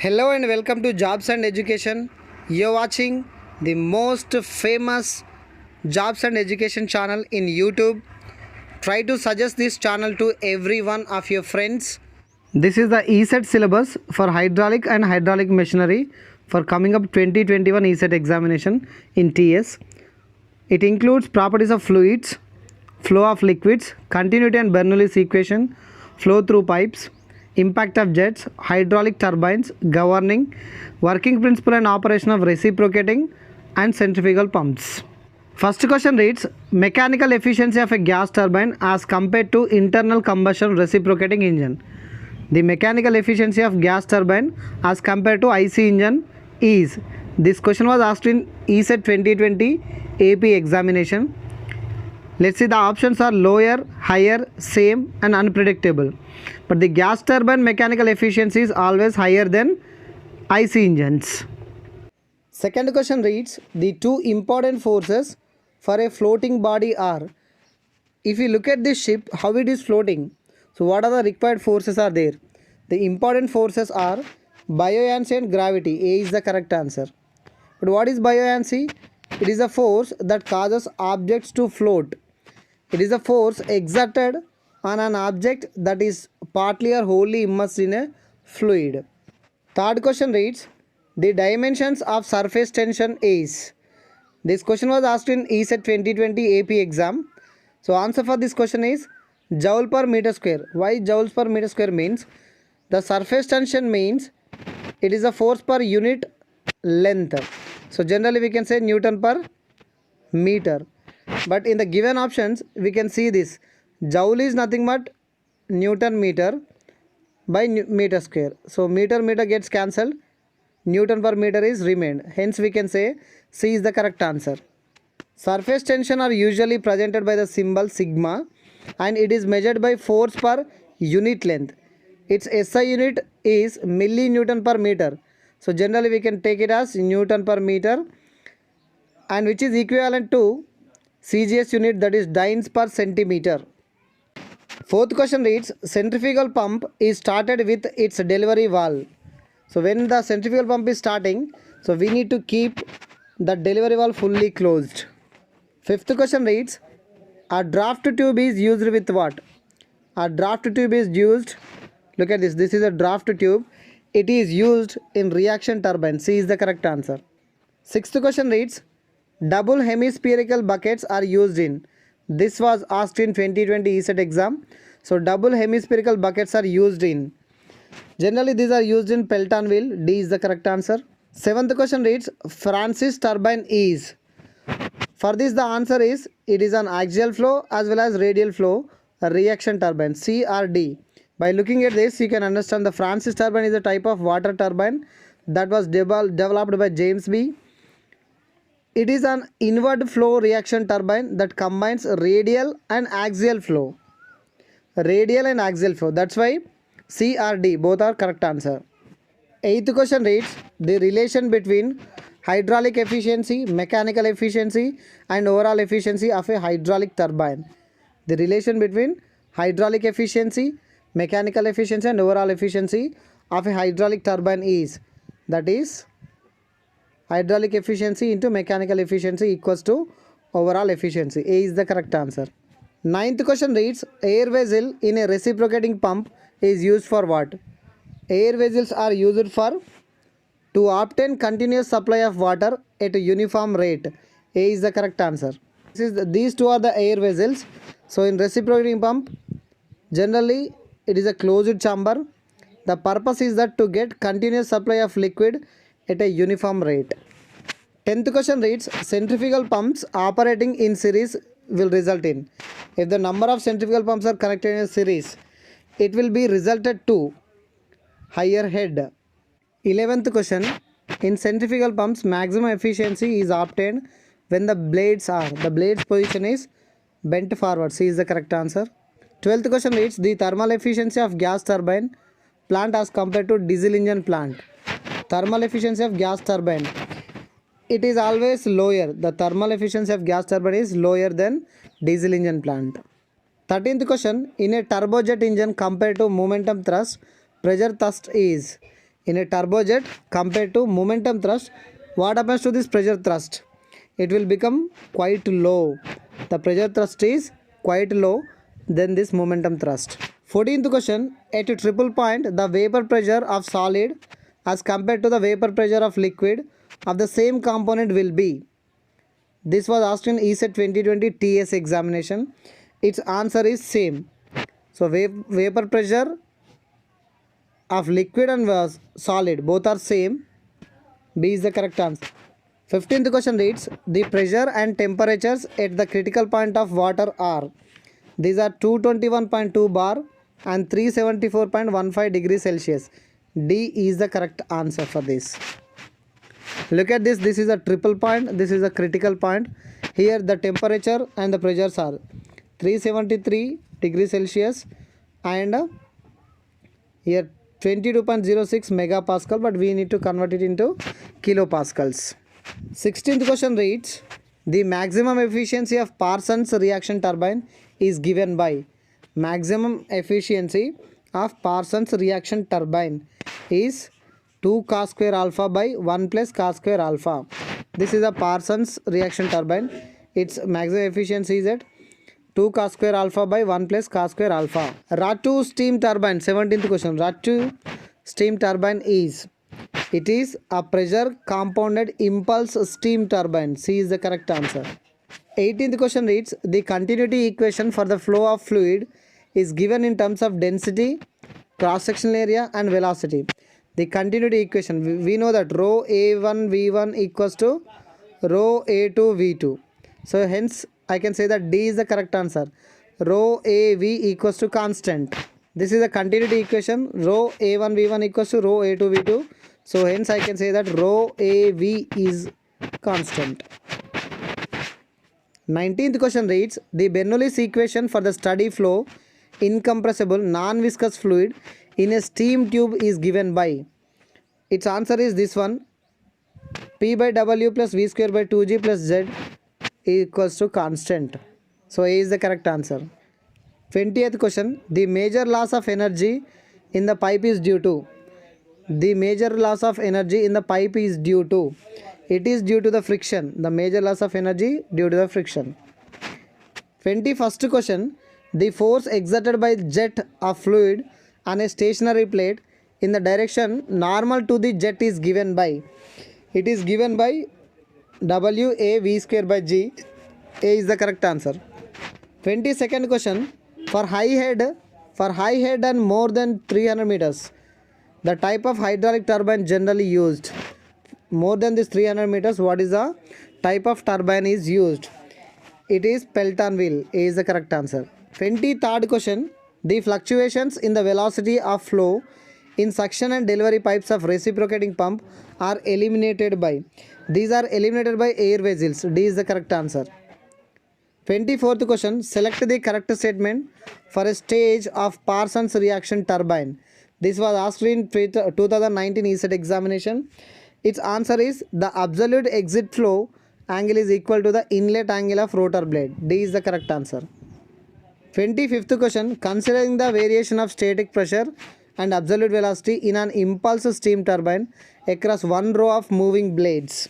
Hello and welcome to Jobs and Education. You're watching the most famous Jobs and Education channel in YouTube. Try to suggest this channel to every one of your friends. This is the ESET syllabus for hydraulic and hydraulic machinery for coming up 2021 ESET examination in TS. It includes properties of fluids, flow of liquids, continuity and Bernoulli's equation, flow through pipes, impact of jets, hydraulic turbines, governing, working principle and operation of reciprocating and centrifugal pumps. First question reads, mechanical efficiency of a gas turbine as compared to internal combustion reciprocating engine. The mechanical efficiency of gas turbine as compared to IC engine is. This question was asked in ESET 2020 AP examination. Let's see, the options are lower, higher, same and unpredictable. But the gas turbine mechanical efficiency is always higher than IC engines. Second question reads, the two important forces for a floating body are. If you look at this ship, how it is floating. So what are the required forces are there? The important forces are buoyancy and gravity. A is the correct answer. But what is buoyancy? It is a force that causes objects to float. It is a force exerted on an object that is partly or wholly immersed in a fluid. Third question reads, the dimensions of surface tension is. This question was asked in ESET 2020 AP exam. So answer for this question is joule per meter square. Why joules per meter square means? The surface tension means it is a force per unit length. So generally we can say Newton per meter. But in the given options we can see this. Joule is nothing but Newton meter by meter square. So meter gets cancelled. Newton per meter is remained. Hence we can say C is the correct answer. Surface tension are usually presented by the symbol sigma and it is measured by force per unit length. Its SI unit is millinewton per meter. So generally we can take it as Newton per meter, and which is equivalent to CGS unit, that is dynes per centimeter. Fourth question reads, centrifugal pump is started with its delivery valve. So when the centrifugal pump is starting, so we need to keep the delivery valve fully closed. Fifth question reads, a draft tube is used with what? A draft tube is used, look at this, this is a draft tube. It is used in reaction turbine. C is the correct answer. Sixth question reads, double hemispherical buckets are used in. This was asked in 2020 ESET exam. So double hemispherical buckets are used in. Generally these are used in Pelton wheel. D is the correct answer. Seventh question reads, Francis turbine is. For this the answer is, it is an axial flow as well as radial flow reaction turbine. C or D. By looking at this you can understand the Francis turbine is a type of water turbine that was developed by James B. It is an inward flow reaction turbine that combines radial and axial flow. Radial and axial flow. That's why C or D both are correct answer. Eighth question reads, the relation between hydraulic efficiency, mechanical efficiency and overall efficiency of a hydraulic turbine. The relation between hydraulic efficiency, mechanical efficiency and overall efficiency of a hydraulic turbine is, that is hydraulic efficiency into mechanical efficiency equals to overall efficiency. A is the correct answer. Ninth question reads, air vessel in a reciprocating pump is used for what? Air vessels are used for to obtain continuous supply of water at a uniform rate. A is the correct answer. These two are the air vessels. So in reciprocating pump, generally it is a closed chamber. The purpose is that to get continuous supply of liquid at a uniform rate. 10th question reads, centrifugal pumps operating in series will result in. If the number of centrifugal pumps are connected in a series, it will be resulted to higher head. 11th question, in centrifugal pumps maximum efficiency is obtained when the blades position is bent forward. C is the correct answer. 12th question reads, the thermal efficiency of gas turbine plant as compared to diesel engine plant. Thermal efficiency of gas turbine, it is always lower. The thermal efficiency of gas turbine is lower than diesel engine plant. 13th question, in a turbojet engine compared to momentum thrust, pressure thrust is. in a turbojet compared to momentum thrust, what happens to this pressure thrust? It will become quite low. The pressure thrust is quite low than this momentum thrust. 14th question, at a triple point, the vapor pressure of solid as compared to the vapor pressure of liquid of the same component will be. This was asked in ESET 2020 TS examination. Its answer is same. So vapor pressure of liquid and solid both are same. B is the correct answer. 15th question reads, the pressure and temperatures at the critical point of water are. These are 221.2 bar and 374.15 degrees Celsius. D is the correct answer for this. Look at this. This is a triple point. This is a critical point. Here the temperature and the pressures are 373 degrees Celsius and here 22.06 megapascal, but we need to convert it into kilopascals. 16th question reads, the maximum efficiency of Parsons reaction turbine is given by. Maximum efficiency of Parsons reaction turbine is 2 cos square alpha by 1 plus cos square alpha. This is a Parsons reaction turbine. Its maximum efficiency is at 2 cos square alpha by 1 plus cos square alpha. RATU steam turbine, 17th question. RATU steam turbine is, it is a pressure compounded impulse steam turbine. C is the correct answer. 18th question reads, the continuity equation for the flow of fluid is given in terms of density, cross-sectional area and velocity. The continuity equation, we know that rho A1 V1 equals to rho A2 V2. So hence I can say that D is the correct answer. Rho AV equals to constant. This is a continuity equation. Rho A1 V1 equals to rho A2 V2. So hence I can say that rho AV is constant. 19th question reads, the Bernoulli's equation for the steady flow incompressible non-viscous fluid in a steam tube is given by. Its answer is this one. P by W plus V square by 2G plus Z equals to constant. So A is the correct answer. 20th question. The major loss of energy in the pipe is due to. The major loss of energy in the pipe is due to. It is due to the friction. The major loss of energy due to the friction. 21st question. The force exerted by jet of fluid on a stationary plate in the direction normal to the jet is given by. It is given by W A V square by G. A is the correct answer. 22nd question. For high head and more than 300 meters, the type of hydraulic turbine generally used. More than this 300 meters, what is the type of turbine is used? It is Pelton wheel. A is the correct answer. 23rd question. The fluctuations in the velocity of flow in suction and delivery pipes of reciprocating pump are eliminated by. These are eliminated by air vessels. D is the correct answer. 24th question. Select the correct statement for a stage of Parsons reaction turbine. This was asked in 2019 ESET examination. Its answer is the absolute exit flow angle is equal to the inlet angle of rotor blade. D is the correct answer. 25th question. Considering the variation of static pressure and absolute velocity in an impulse steam turbine across one row of moving blades.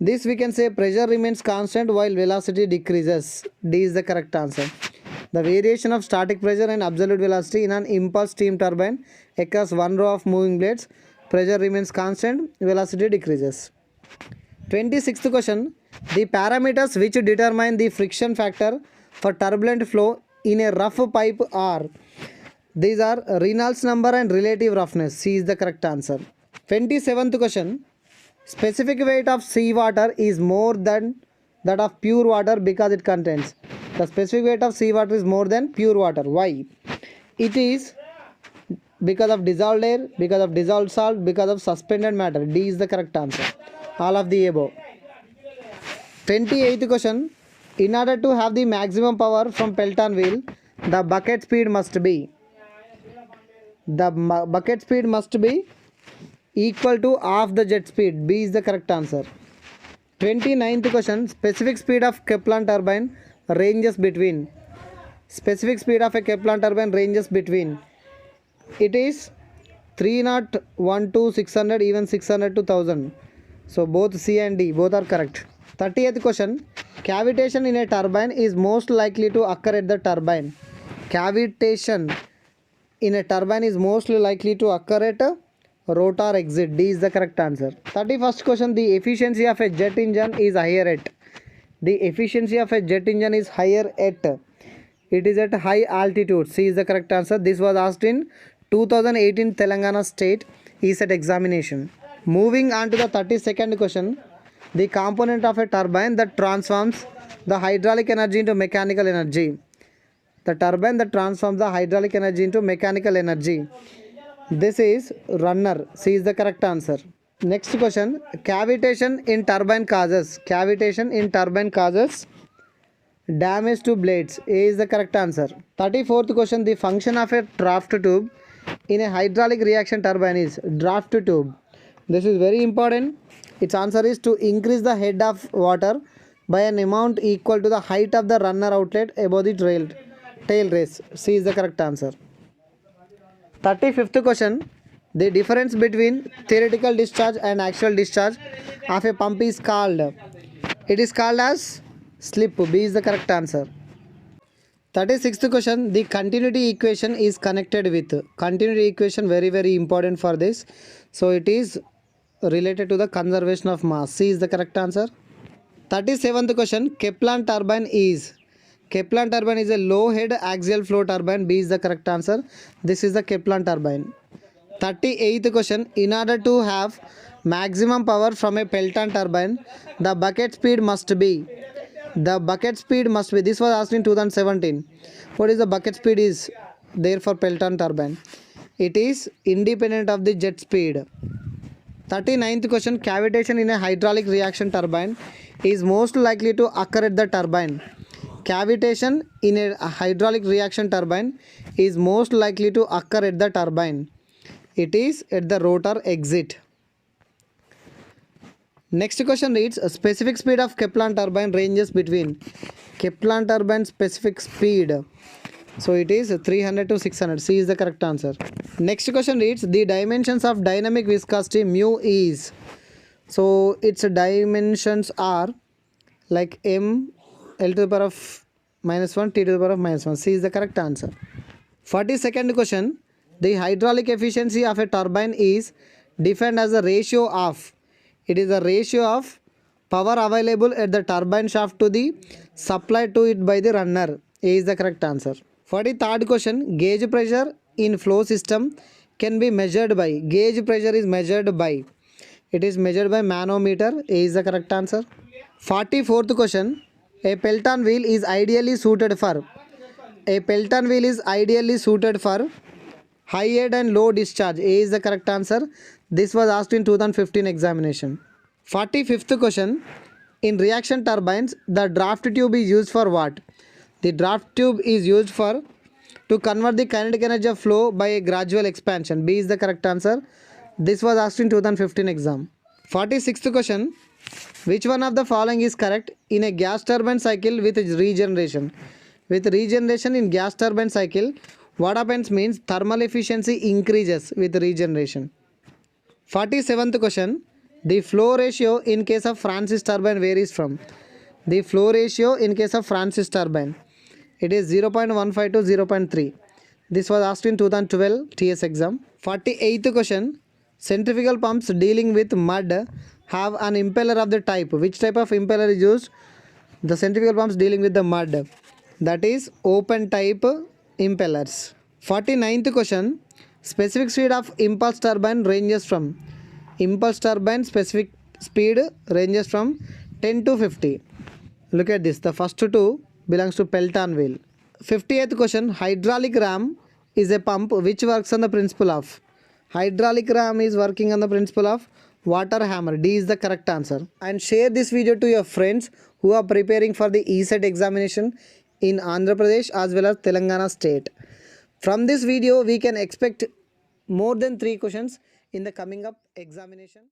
This we can say pressure remains constant while velocity decreases. D is the correct answer. The variation of static pressure and absolute velocity in an impulse steam turbine across one row of moving blades, pressure remains constant, velocity decreases. 26th question. The parameters which determine the friction factor for turbulent flow in a rough pipe are. These are Reynolds number and relative roughness. C is the correct answer. 27th question. Specific weight of seawater is more than that of pure water because it contains. The specific weight of seawater is more than pure water. Why? It is because of dissolved air, because of dissolved salt, because of suspended matter. D is the correct answer. All of the above. 28th question. In order to have the maximum power from Pelton wheel, the bucket speed must be. The bucket speed must be equal to half the jet speed. B is the correct answer. 29th question. Specific speed of Kaplan turbine ranges between. Specific speed of a Kaplan turbine ranges between. It is 301 to 600, even 600 to 1000. So both C and D both are correct. 30th question. Cavitation in a turbine is most likely to occur at the turbine. Cavitation in a turbine is mostly likely to occur at a rotor exit. D is the correct answer. 31st question. The efficiency of a jet engine is higher at. The efficiency of a jet engine is higher at. It is at high altitude. C is the correct answer. This was asked in 2018 Telangana State ESET examination. Moving on to the 32nd question. The component of a turbine that transforms the hydraulic energy into mechanical energy. The turbine that transforms the hydraulic energy into mechanical energy. This is runner. C is the correct answer. Next question. Cavitation in turbine causes. Cavitation in turbine causes damage to blades. A is the correct answer. 34th question. The function of a draft tube in a hydraulic reaction turbine is draft tube. This is very important. Its answer is to increase the head of water by an amount equal to the height of the runner outlet above the tail race. C is the correct answer. 35th question. The difference between theoretical discharge and actual discharge of a pump is called. It is called as slip. B is the correct answer. 36th question. The continuity equation is connected with. Continuity equation very important for this. So it is related to the conservation of mass. C is the correct answer. 37th question. Kaplan turbine is. Kaplan turbine is a low head axial flow turbine. B is the correct answer. This is the Kaplan turbine. 38th question. In order to have maximum power from a Pelton turbine, the bucket speed must be. The bucket speed must be. This was asked in 2017. What is the bucket speed is there for Pelton turbine? It is independent of the jet speed. 39th question. Cavitation in a hydraulic reaction turbine is most likely to occur at the turbine. Cavitation in a hydraulic reaction turbine is most likely to occur at the turbine. It is at the rotor exit. Next question reads, a specific speed of Kaplan turbine ranges between. Kaplan turbine specific speed. So it is 300 to 600. C is the correct answer. Next question reads, the dimensions of dynamic viscosity mu is. So its dimensions are like m L to the power of -1 T to the power of -1. C is the correct answer. 42nd question. The hydraulic efficiency of a turbine is defined as the ratio of. It is the ratio of power available at the turbine shaft to the supply to it by the runner. A is the correct answer. 43rd question. Gauge pressure in flow system can be measured by. Gauge pressure is measured by. It is measured by manometer. A is the correct answer. 44th question. A Pelton wheel is ideally suited for. A Pelton wheel is ideally suited for high head and low discharge. A is the correct answer. This was asked in 2015 examination. 45th question. In reaction turbines, the draft tube is used for what? The draft tube is used for to convert the kinetic energy of flow by a gradual expansion. B is the correct answer. This was asked in 2015 exam. 46th question. Which one of the following is correct in a gas turbine cycle with regeneration? With regeneration in gas turbine cycle, what happens means thermal efficiency increases with regeneration. 47th question. The flow ratio in case of Francis turbine varies from. The flow ratio in case of Francis turbine. It is 0.15 to 0.3. This was asked in 2012 TS exam. 48th question. Centrifugal pumps dealing with mud have an impeller of the type. Which type of impeller is used? The centrifugal pumps dealing with the mud. That is open type impellers. 49th question. Specific speed of impulse turbine ranges from. Impulse turbine specific speed ranges from 10 to 50. Look at this. The first two belongs to Pelton wheel. 50th question. Hydraulic ram is a pump which works on the principle of. Hydraulic ram is working on the principle of water hammer. D is the correct answer. And share this video to your friends who are preparing for the ESET examination in Andhra Pradesh as well as Telangana state. From this video we can expect more than 3 questions in the coming up examination.